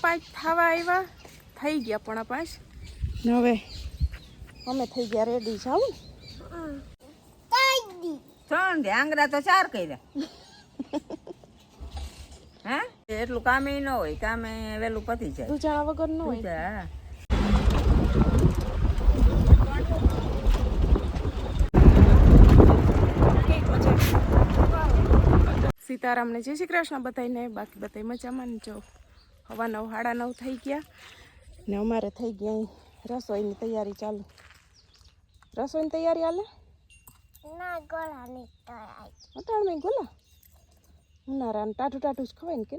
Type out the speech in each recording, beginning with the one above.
5 થવા આવ્યા થઈ ગયા પણ 5 હવે અમે થઈ ગયા રેડી જાવું ત્રણ આંગળા તો 4 કર્યા હે એટલું કામ ન હોય કામે વેલું પતી જાય દૂજાળા વગર ન હોય સીતારામને જય શ્રી કૃષ્ણ બધાને બાકી બધા મજામાં જો હવા 9 સાડા 9 થઈ ગયા ને અમારે થઈ ગયા રસોઈની તૈયારી ચાલુ રસોઈની તૈયારી હાલે ના ગોળાની તૈયારી અટાણમાં ગોલા ઉનાળાને ટાટું ટાટું જ ખવાય ને કે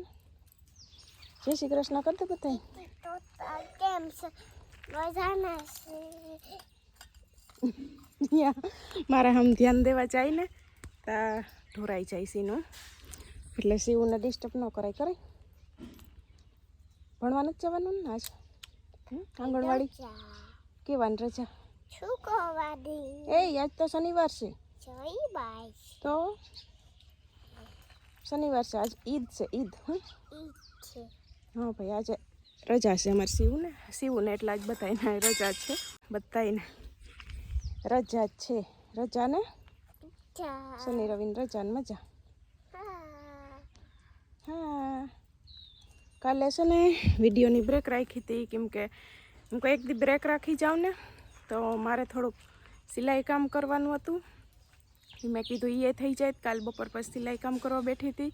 જય શ્રી કૃષ્ણ કરતે બધા તો કેમ છે મજાના છે મારે આમ ધ્યાન દેવા જાય ને તા ઢોરાઈ જાય સીનું એટલે શિવને ડિસ્ટર્બ ન કરાય કરે ભણવાનું જ જવાનું ને આજ આંગણવાડી કેવાની રજા શું કહેવાની એ આજ તો શનિવાર છે જોઈ બાઈ તો શનિવાર છે આજ ઈદ છે ઈદ છે હા ભાઈ આજે રજા છે અમારે શિવને એટલે આજ બધાને રજા છે બધાને રજા જ છે રજા ને શનિ રવિની રજા ને મજા હા કાલે છે ને વિડીયોની બ્રેક રાખી હતી કેમ કે હું એક દી બ્રેક રાખી જાઉં ને તો મારે થોડુંક સિલાઈ કામ કરવાનું હતું મેં કીધું એ થઈ જાય કાલ બપોર પછી સિલાઈ કામ કરવા બેઠી હતી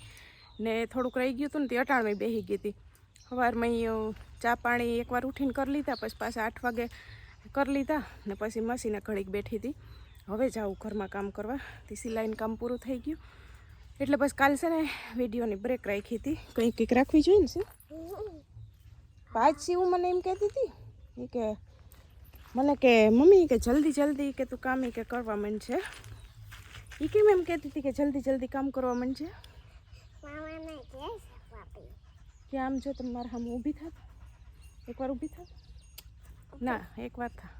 ને થોડુંક રહી ગયું હતું ને તે અટાણમાં બેસી ગઈ હતી સવારમાં ચા પાણી એકવાર ઉઠીને કરી લીધા પછી પાછા 8 વાગે કરી લીધા ને પછી મશીને ઘડીક બેઠી હતી હવે જાઉં ઘરમાં કામ કરવા તે સિલાઈનું કામ પૂરું થઈ ગયું એટલે બસ કાલ છે ને વિડીયોની બ્રેક રાખી હતી કંઈક રાખવી જોઈએ ને શું આજ શિવ મને એમ કહેતી હતી એ કે મને કે મમ્મી કે જલ્દી કે તું કામ કે કરવા માંડશે એ કેમ એમ કહેતી હતી કે જલ્દી કામ કરવા માંડશે કે આમ જો તમે મારા સામે ઊભી થાત એકવાર ઊભી થાત ના એકવાર થા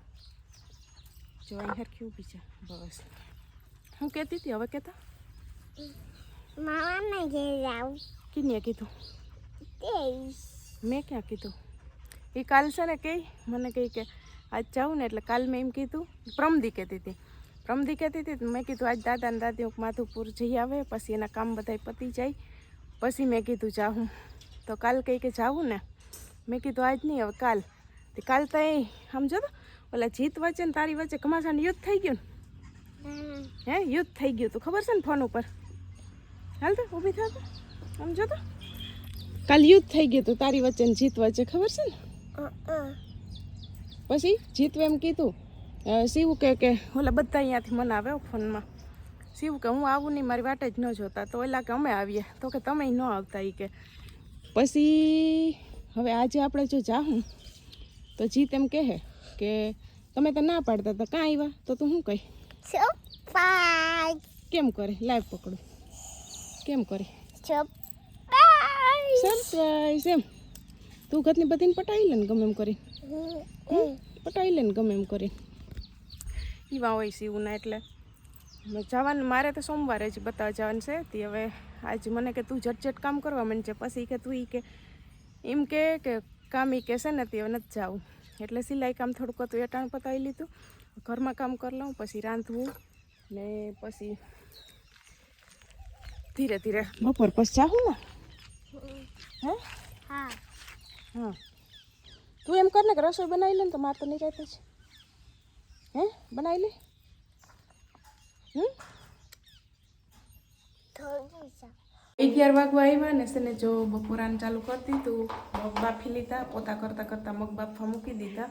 જો અહીં હરખી ઊભી છે બસ હું કહેતી હતી હવે કહેતા મામાને ઘેર જાવ કિને કીધું મેં ક્યાં કીધું એ કાલ છે ને કહી મને કહી કે આજ જાઉં ને એટલે કાલ મેં એમ કીધું પ્રમદી કહેતી હતી મેં કીધું આજ દાદા ને દાદી માધુપુર જઈ આવે પછી એના કામ બધા પતી જાય પછી મેં કીધું જાઉં તો કાલ કહી કે જાવું ને મેં કીધું આજ નહીં હવે કાલ તો એ સમજો તો ઓલા જીત વચ્ચે ને તારી વચ્ચે ઘમાસાનું યુદ્ધ થઈ ગયું ને હે યુદ્ધ થઈ ગયું તું ખબર છે ને ફોન ઉપર હાલ તો ઊભી થા સમજો તો કાલ યુદ્ધ થઈ ગયું તું તારી વચ્ચે ને જીત વચ્ચે ખબર છે ને પછી જીતવે એમ કીધું શિવ કે ઓલા બધા અહીંયાથી મને આવે ફોનમાં શિવ કે હું આવું નહીં મારી વાટ જ ન જોતા તો ઓલા કે અમે આવીએ તો કે તમે ન આવતા એ કે પછી હવે આજે આપણે જો જાઉં તો જીત એમ કહે કે તમે તો ના પાડતા હતા કાં આવ્યા તો તું શું કહી કેમ કરે લાઈવ પકડું કેમ કરે સરપ્રાઈઝ એમ તું ઘરની બધીને પટાવી લે ને ગમે એમ કરી પટાવી લે ને ગમે એમ કરી એવા હોય શિવના એટલે જવાનું મારે તો સોમવારે જ બતાવવા જવાનું છે તે હવે આજે મને કે તું ઝટઝટ કામ કરવા માંડજે પછી કે તું કે એમ કે કામ એ કહેશે ને તે નથી જાવું એટલે સિલાઈ કામ થોડુંક હતું એટાણ પતાવી લીધું ઘરમાં કામ કરી લઉં પછી રાંધવું ને પછી ધીરે ધીરે બપોર પછી જાઉં ને હે હા તું એમ કર ને કે રસોઈ બનાવી લે ને તો મારે તો નહીં રહેતો છે હે બનાવી લે 11 વાગવા આવ્યા ને છે ને જો બપોરાને ચાલુ કરતી તું મગ બાફી લીધા પોતા કરતાં મગ બાફવા મૂકી દીધા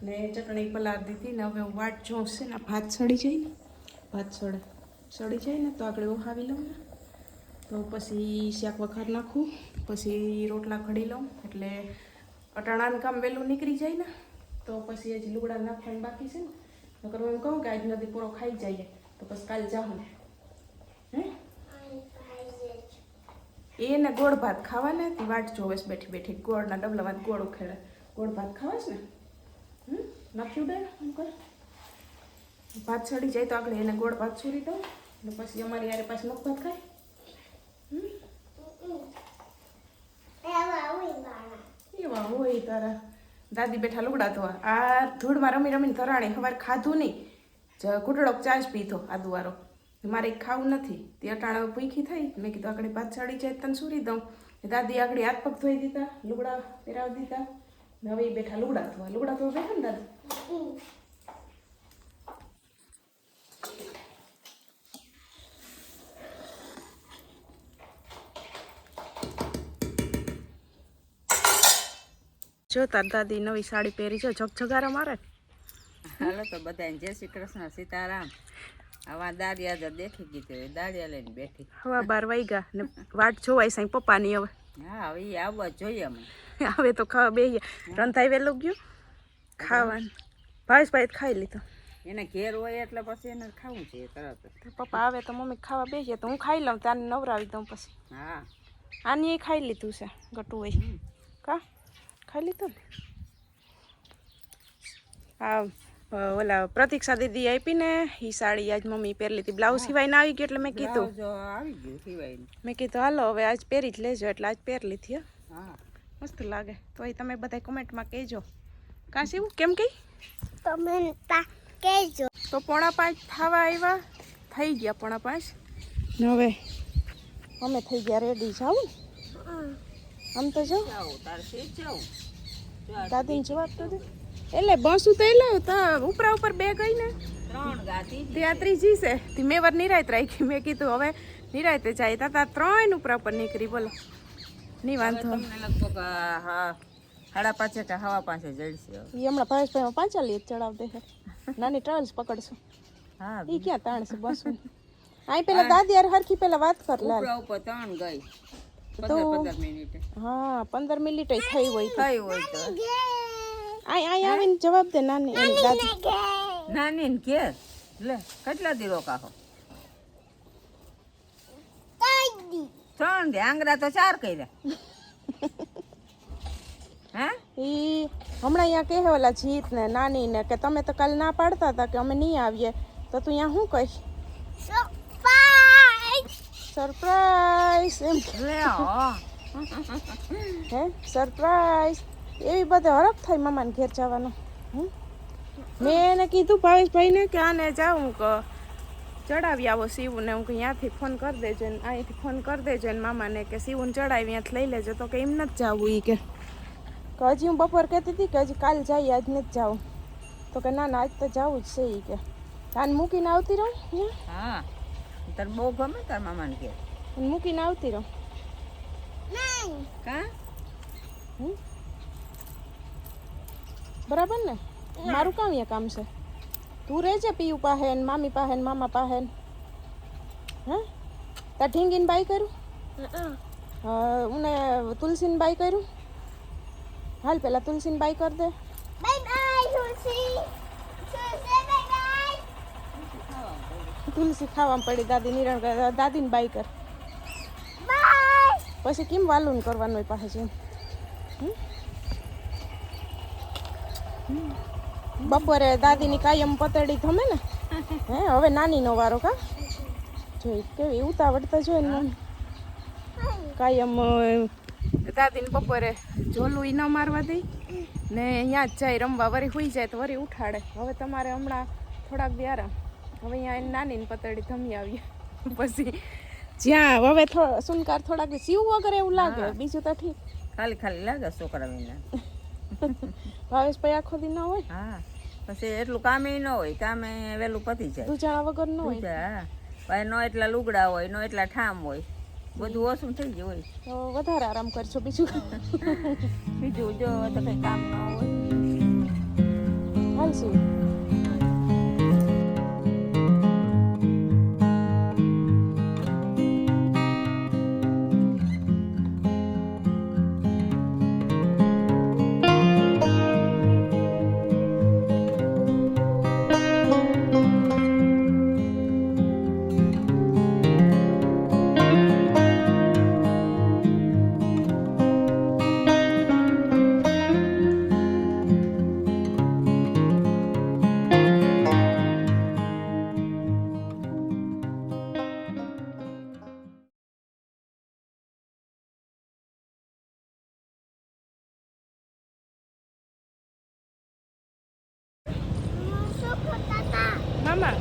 ને ચટણી પલાળ દીધી ને હવે વાટ જોઉં છે ને ભાત સડી જાય ને ભાત સડી જાય ને તો આગળ ઓહાવી લઉં ને તો પછી શાક વઘાર નાખું પછી રોટલા ઘડી લઉં એટલે અટાણાનું કામ વહેલું નીકળી જાય ને તો પછી હજી લુગડા નાખવાનું બાકી છે ને નકર હું એમ કહું કે આજ નદી પૂરો ખાઈ જઈએ તો પછી કાલે જાઉં હે એને ગોળ ભાત ખાવાના તે વાટ જોવેશ બેઠી ગોળના ડબલામાં ગોળ ઉખેડે ગોળ ભાત ખાવાશ ને નાખ્યું દે એમ કર ભાત ચડી જાય તો આગળ એને ગોળ ભાત છોડી દઉં ને પછી અમારી યારે પાછી મગ ભાત ખાય કેવા હોય તારા દાદી બેઠા લુગડા ધોવા. આ ધૂળમાં રમી રમીને ધરાણે સવારે ખાધું નહીં, ઘૂંટડોક ચા જ પીધો આદુવારો. મારે ખાવું નથી. તે અટાણા ભૂખી થઈ. મેં કીધું આગળ ભાત ચડી જાય તને સુરી દઉં. દાદી આગળ હાથ પગ ધોઈ દીધા, લુગડા પહેરાવી દીધા. હવે એ બેઠા લુગડા ધોવા બેઠા ને દાદી. જો તાર દાદી નવી સાડી પહેરી છે, ઝગઝગારા મારે. હાલો તો બધાને જય શ્રી કૃષ્ણ, સીતારામ. આવા દાડિયા જ દેખી ગઈ તે દાડિયા લઈને બેઠી. હવા 12 વાગ્યા ને વાટ જોવાય સાઈ પપ્પાની હવે. હા, હવે એ આવવા જોઈએ અમે. હવે તો ખાવા બેહી રંધાઈ વેલું ગયું ખાવાનું. ભાવેશભાઈ ખાઈ લીધું. એને ઘેર હોય એટલે પછી એને ખાવું છે તરત. પપ્પા આવે તો મમ્મી ખાવા બેસીએ તો હું ખાઈ લઉં, ત્યાં નવરાવી દઉં પછી. હા, આની એ ખાઈ લીધું છે ગટુ હોય કા ખાઈ લીધું ને. હા, ઓલા પ્રતીક્ષા દીદી આપી ને એ સાડી આજ મમ્મી પહેરી લીધી. બ્લાઉઝ સિવાયને આવી ગયું એટલે મેં કીધું આવી ગયું સિવાય. મેં કીધું હાલો હવે આજ પહેરી જ લેજો, એટલે આજ પહેરી લીધી. હા, મસ્ત લાગે. તો એ તમે બધા કોમેન્ટમાં કહેજો. કાં શિવું કેમ કહી કમેન્ટમાં કહેજો. તો 4:05 થવા આવ્યા, થઈ ગયા 5:05 ને હવે અમે થઈ ગયા રેડી. જાવું આમ તો જાઉં જાઉં તાર સીટ જાઉં. દાદીને જવાબ તો દે. એટલે બસું તો એટલે ઉપરા ઉપર બે ગઈ ને 3 ગાતી ત્યાં ત્રીજી છે. તે મેં વાર નિરાયત રાખી. મેં કીધું હવે નિરાયતે જાય. તા 3 ઉપરા ઉપર નીકળી. બોલો નહીં વાંધો. તમને લગભગ હા 5:30 કે 5:30 જડશે. એ હમણાં ભાવેશભાઈ 45 ચડાવ દે છે. નાની ટ્રાવેલ્સ પકડશું. હા, એ ક્યાં તાણ છે બસું. આઈ પેલા દાદી યાર હરખી પેલા વાત કર લાલ. ઉપરા ઉપર 3 ગઈ 15 મિનિટે. હા 15 મિનિટ થઈ હોય તો થઈ હોય તો આઈ આવીને જવાબ દે નાની એની દાદી. નાની ને ઘેર લે કેટલા દી રોકાહો? 3 દે આંગળા તો 4 કર્યા. હે ઈ હમણાં અહીંયા કહે ઓલા જીત ને નાની ને કે તમે તો કાલ ના પાડતા હતા કે અમે નહીં આવીએ, તો તું અહીંયા શું કહીશ? સરપ્રાઈઝ એમ લે હો. હે સરપ્રાઈઝ એવી બધે હરખ થાય મામાને ઘેર જવાનો. મેં એને કીધું ભાવેશભાઈને કે આને જાઉં કે ચડાવી આવો શિવને. હું કે ત્યાંથી ફોન કરી દેજો ને અહીંથી ફોન કરી દેજો ને મામાને કે શિવને ચડાવી ત્યાંથી લઈ લેજો. તો કે એમ નથી જવું. એ કે હજી હું બપોર કહેતી હતી કે હજી કાલ જઈએ, આજ નથી જાવું. તો કે ના ના આજ તો જવું જ છે. એ કે આને મૂકીને આવતી રહું. હા, તાર બહુ ગમે તાર મામાને ઘેર. મૂકીને આવતી રહું. કા બરાબર ને? મારું કામ અહીંયા કામ છે. તું રહેજે પીયું પાસે ને મામી પાસે ને મામા પાસે ને. હે તાર ઢીંગીને બાઈ કરું, ઉને તુલસીને બાઈ કરું. હાલ પેલા તુલસીને બાઈ કર દે. તુલસી ખાવામાં પડી. દાદી નિરણ દાદીને બાઈ કર. પછી કેમ વાલું કરવાનું હોય પાસે છે. બપોરે દાદીની કાયમ પતળી થમે ને. હે હવે નાનીનો વારો. કા જોઈ કેવી ઉતાવળતા જોઈ ને કાયમ દાદીને બપોરે ઝોલું ન મારવા દઈ ને અહીંયા જ જાય રમવા. વરી સુઈ જાય તો વરી ઉઠાડે. હવે તમારે હમણાં થોડાક દી આરામ. હવે અહીંયા એને નાનીને પતળી થમી આવીએ. પછી જ્યાં હવે સુનકાર થોડાક સીવ વગર એવું લાગે. બીજું તો ઠીક. ખાલી લાગે છોકરા વિના. ભાવેશભાઈ આખો દી ન હોય. હા, પછી એટલું કામે ન હોય. કામે વેલું પતી જાય. દૂજાણા વગર ન હોય. ભાઈ નો એટલા લુગડા હોય, નો એટલા ઠામ હોય, બધું ઓછું થઈ ગયું હોય. તો વધારે આરામ કરશો. બીજું બીજું જો તો કઈ કામ ન હોય. હાલ શું મામા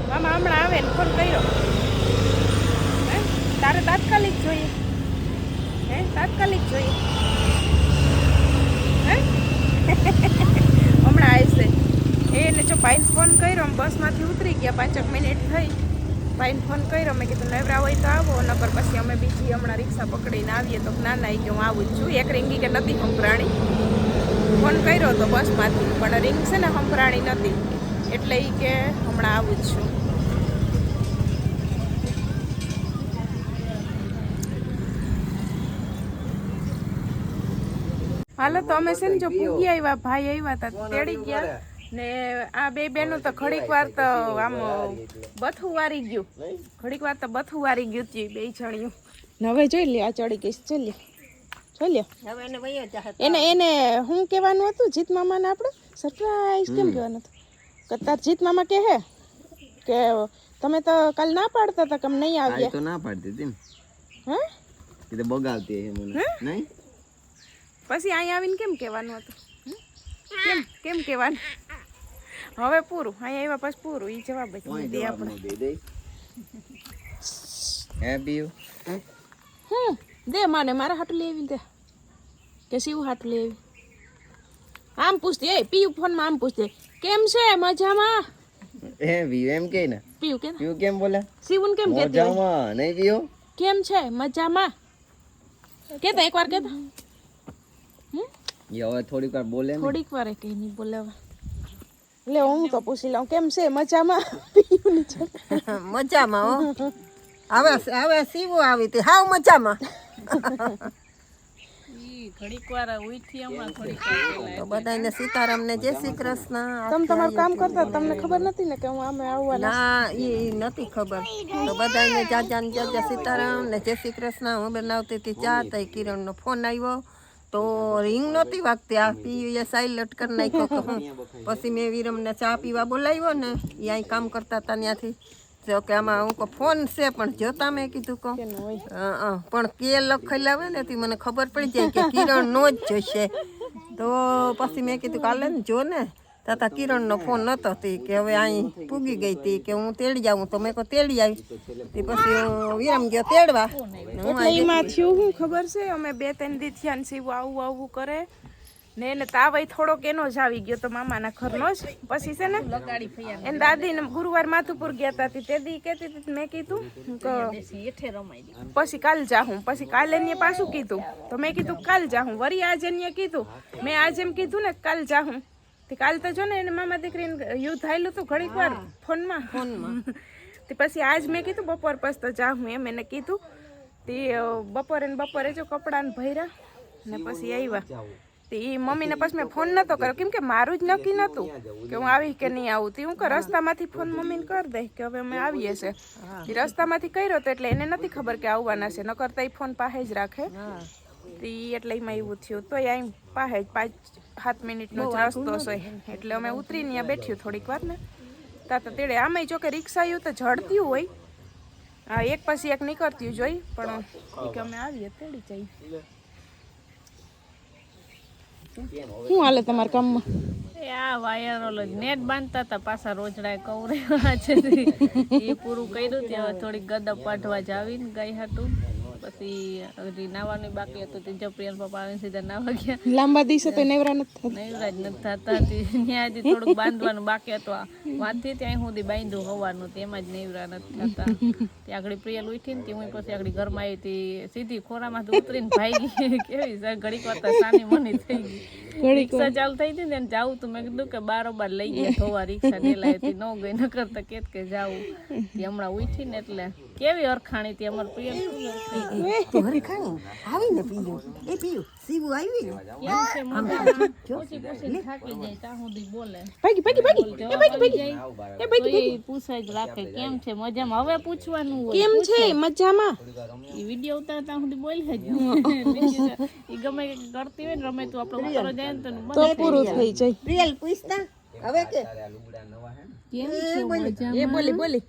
મામા હમણાં આવે ને ફોન કર્યો. હે તારે તાત્કાલિક જોઈએ? હે તાત્કાલિક જોઈએ? હે હમણાં આવશે એને. જો ભાઈને ફોન કર્યો, બસમાંથી ઉતરી ગયા, 5 મિનિટ થઈ. ભાઈને ફોન કર્યો, મેં કીધું નવરા હોય તો આવો, નકર પછી અમે બીજી હમણાં રિક્ષા પકડીને આવીએ. તો ના ના કે હું આવું જ છું. એક રીંગી કે નથી સંભળાણી. ફોન કર્યો તો બસમાંથી, પણ રીંગ છે ને સંભળાણી નથી, એટલે એ કે હમણાં આવું જ છું. હાલો તો અમે છે ને જો પૂગી આવ્યા, ભાઈ આવ્યા હતા તેડી ગયા ને. આ બે બેનો તો ઘડીક વાર તો આમ બથું વારી ગયું, ઘડીક વાર તો બથું વારી ગયું હતું બે જણિયું. ને હવે જોઈ લે, આ ચડી ગઈ જોઈ લે, જોઈ લે. એને એને શું કહેવાનું હતું જીત મામાને? આપણે સરપ્રાઈઝ કેમ કહેવાનું હતું? કે તાર જીત મામા કહે કે તમે તો કાલ ના પાડતા હતા કે નહીં આવ્યા? તો ના પાડતી હતી. હે એ તો બગાવતી હે મને. નહીં પછી અહીંયા આવીને કેમ કહેવાનું હતું? કેમ કેમ કહેવાનું? હવે પૂરું, અહીંયા આવ્યા પછી પૂરું. એ જવાબ જ નહીં દે આપણે. હે પીયું દે માને મારા હાટું લેવી દે કે શિવ હાટું લેવી. આમ પૂછતી, એ પીયું ફોનમાં આમ પૂછતી, કેમ છે મજામાં? હે પીયું એમ કે ને. પીયું કે પીયું કેમ બોલે? શિવન કેમ કહેતી હોય? મજામાં નહીં પીયું? કેમ છે મજામાં કેતા એકવાર કેતા. એ હવે થોડીક વાર બોલે ને. થોડીક વાર કે નહીં બોલાવા. લે હું તો પૂછી લઉં, કેમ છે મજામાં? પીયું ની છે મજામાં હો. હવે હવે સીવો આવી હતી હાવ મજામાં. ઘડીક વાર ઉઠી હમણાં થોડીક તો બધાને સીતારામને જય શ્રી કૃષ્ણ. તમે તમારું કામ કરતા તમને ખબર નથી ને કે હું આમે આવવાના? ના એ નથી ખબર. તો બધાને જાજા ને જાજા સીતારામ ને જય શ્રી કૃષ્ણ. હું બનાવતી હતી ચા, તો કિરણનો ફોન આવ્યો તો રિંગ નહોતી વાગતી. આ પીએ સાઇલેન્ટ કરી નાખ્યો કે હું. પછી મેં વિરમને ચા પીવા બોલાવ્યો ને, એ અહીં કામ કરતા હતા ત્યાંથી. તો કે આમાં હું ફોન છે પણ જોતા મેં કીધું કહું પણ કે લખેલા આવે ને મને ખબર પડી જાય કે કિરણનો જ જોઈશે. તો પછી મેં કીધું કાલે ને જો ને તાતા કિરણનો ફોન નહોતો કે હવે અહીં પૂગી ગઈ હતી કે હું તેડી જાઉં. તો મેં કહું તેડી આવી. તે પછી હું વિરમ ગયો તેડવા. એટલે એમાં થયું શું ખબર છે, અમે 2-3 દી થયા ને શિવ આવું આવું કરે ને એને તાવ થોડોક એનો જ આવી ગયો તો મામાના ઘરનો જ. પછી છે ને એને દાદીને ગુરુવાર માથુપુર ગયા હતા તે દી કહેતી હતી, મેં કીધું કે પછી કાલ જાઉં. પછી કાલે એને પાછું કીધું તો મેં કીધું કાલ જાઉં. વરી આજે એને કીધું, મેં આજે એમ કીધું ને કાલ જાઉં. તે કાલ તો જો ને એને મામા દીકરીને યુદ્ધ આવેલું હતું ઘડીક વાર ફોનમાં. તે પછી આજ મેં કીધું બપોર પછી તો જાઉં એમ એને કીધું. તે બપોરે ને બપોરે જો કપડાને ભર્યા ને પછી આવ્યા. તે એ મમ્મીને પછી મેં ફોન નહોતો કર્યો કેમ કે મારું જ નક્કી નહોતું કે હું આવી કે નહીં આવું. તે હું કે રસ્તામાંથી ફોન મમ્મીને કરી દઈ કે હવે અમે આવીએ છીએ. એ રસ્તામાંથી કર્યો તો એટલે એને નથી ખબર કે આવવાના છે, નકર તો એ ફોન પાસે જ રાખે. તે એટલે એમાં એવું થયું. તો અહીં પાસે જ 5-7 મિનિટનો જ રસ્તો છે એટલે અમે ઉતરીને ત્યાં બેઠ્યું થોડીક વાર ને તાતા તેડે. આમે જો કે રિક્ષા આવ્યું તો ઝડતી હોય, હા એક પછી એક નીકળતી જ હોય, પણ કે અમે આવીએ તેડી જઈએ. શું હાલે તમારા કામમાં? આ વાયર ઓલો નેટ બાંધતા હતા પાછા રોજડા કવરેવા છે એ પૂરું કર્યું. ત્યાં થોડીક ગદપ પાઠવા જ આવીને ગઈ હતું. પછી હજી નાવાનું બાકી હતું તે જપ્રિયન પપ્પા આવીને સીધા નાવા ગયા. લાંબા દિવસે તો નેવરા નથી નવરાજ નથી થતા. ત્યાં હજી થોડુંક બાંધવાનું બાકી હતું. વાંચી ત્યાં સુધી બાંધ્યું હોવાનું તેમાં જ નેવરા નથી થતા. ત્યાં આગળ પ્રિયલ ઉઠીને તે હું પછી આગળ ઘરમાં આવી હતી સીધી ખોરામાંથી ઉતરીને ભાગી. કેવી ઘડીક વાર સાની મની થઈ ગઈ. રિક્ષા ચાલુ થઈ હતી ને જાવું તું મેં કીધું કે બારોબાર લઈ ગયા ધોવા રિક્ષા ડેલાય હતી ન ગઈ ન કરતા કેત કે જાવું. તે હમણાં ઉઠી ને એટલે કેવી અરખાણી હતી અમારે પ્રિયલ આવીને પીયું એ પીયું સીવું આવી થાકી જાય ત્યાં સુધી બોલે ભાગી પૂછાય જ રાખે કેમ છે મજામાં. હવે પૂછવાનું હોય કેમ છે મજામાં? એ વિડીયો ઉતારે ત્યાં સુધી બોલે જ એ ગમે કરતી હોય ને રમે તું આપણો ઉતારો જાય ને તો પૂરું થઈ જાય. પ્રિયલ પૂછતા હવે કે કેમ છે મજામાં એ બોલી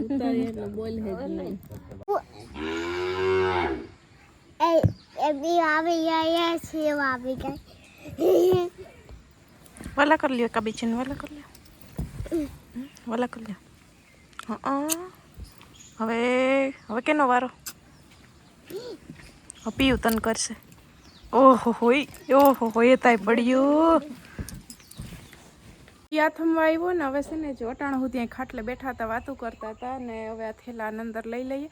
ઉતારે એટલે બોલે જ નહીં. એ બી આવી ગયા છે આવી ગઈ. વાલા કરી લ્યો કાબીચીને વાલા કરી લ્યો વાલા કરી લ્યો હવે હવે કેનો વારો પીયું તન કરશે ઓહો હોય તાય પડ્યું હાથમાં આવ્યો ને હવે છે ને જો અટાણા હું ત્યાં ખાટલે બેઠા હતા વાતું કરતા હતા ને હવે આ થેલા અંદર લઈ લઈએ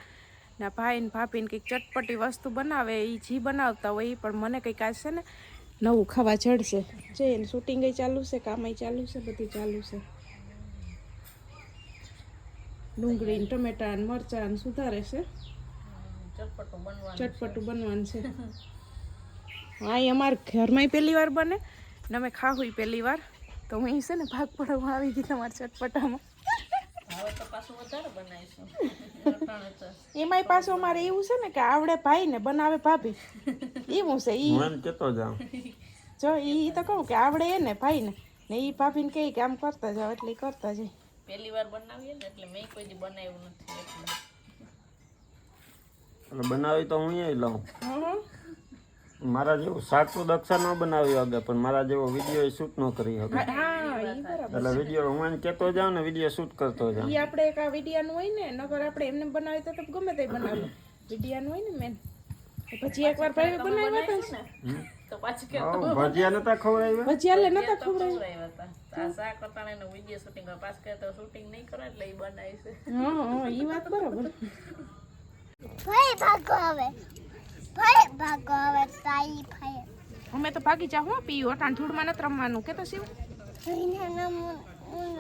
ને ભાઈ ને ભાભીને કંઈક ચટપટી વસ્તુ બનાવે એ જી બનાવતા હોય એ પણ મને કંઈક આજ છે ને નવું ખાવા ચડશે જે એને શૂટિંગ ચાલુ છે કામ ચાલુ છે બધું ચાલુ છે ડુંગળી ને ટમેટા ને મરચાં ને સુધારે છે ચટપટું બનવાનું છે હા એ અમારા ઘરમાં પહેલી વાર બને ને અમે ખાવું પહેલી વાર તો હું છે ને ભાગ પડવામાં આવી ગઈ તમારા ચટપટામાં એમાંય પાછું અમારે એવું છે ને કે આવડે ભાઈ ને બનાવે ભાભી એવું છે ઈ જો ઈ તો કહું કે આવડે એ ને ભાઈ ને ઈ ભાભીને કહે કે આમ કરતા જાવ એટલે કરતા જાય પહેલી વાર બનાવીએ ને એટલે મેં કોઈ દી બનાવ્યું નથી એટલે બનાવી તો હું લઉં મારા જેવું શાક તો દક્ષા ન બનાવ્યું આગળ પણ મારા જેવો વિડીયો શૂટ ન કરી શકે એટલે વિડીયો હું એને કહેતો જાઉં ને વિડીયો શૂટ કરતો જાઉં ઈ આપણે એક આ વિડિયાનું હોય ને નકર આપણે એમને બનાવી તો ગમે તે બનાવે વિડિયાનું હોય ને મેન પછી એકવાર ભાઈ બનાવ્યા હતા તો પાછું કે ભજીયા નતા ખવડાવ્યા ભજીયા લે નતા ખવડાવ્યા હતા આ શાક હતા ને વિડીયો શૂટિંગ પાછું કે તો શૂટિંગ નહીં કરે એટલે એ બનાવી છે હા ઈ વાત બરાબર ભાઈ ભાગો હવે તાઈ ભાઈ અમે તો ભાગી જાવ હો પીયું અટાણ ધૂળમાં નથી રમવાનું કે તો શિવ ભાઈને નામ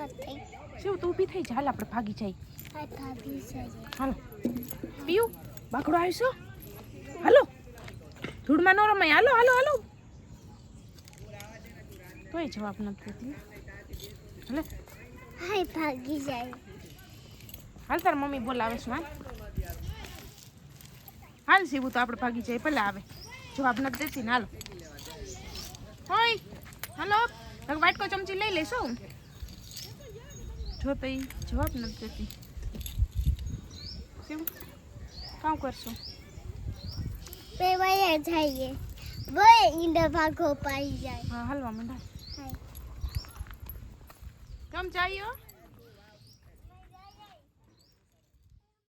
નથી શિવ તું ઊભી થઈ જા હાલ આપણે ભાગી જાય આ ભાભી છે હાલો પીયું બાકડો આવ્યો હાલો ધૂળમાં ન રમાય હાલો હાલો હાલો તોય જવાબ નથી દેતી હાલે હાય ભાગી જાય હાલ તાર મમ્મી બોલાવે છે હાલ શિવું તો આપણે ભાગી જાય ભલે આવે જવાબ નથી દેતી ને હાલો હોય હાલો વાટકો ચમચી લઈ લેશો જો તો જવાબ નથી દેતી શિવ કામ કરશો બે વાયા જઈએ બોય ઈંડા ભાગો પાઈ જાય હા હાલવા માંડા હાય કમ ચાહીયો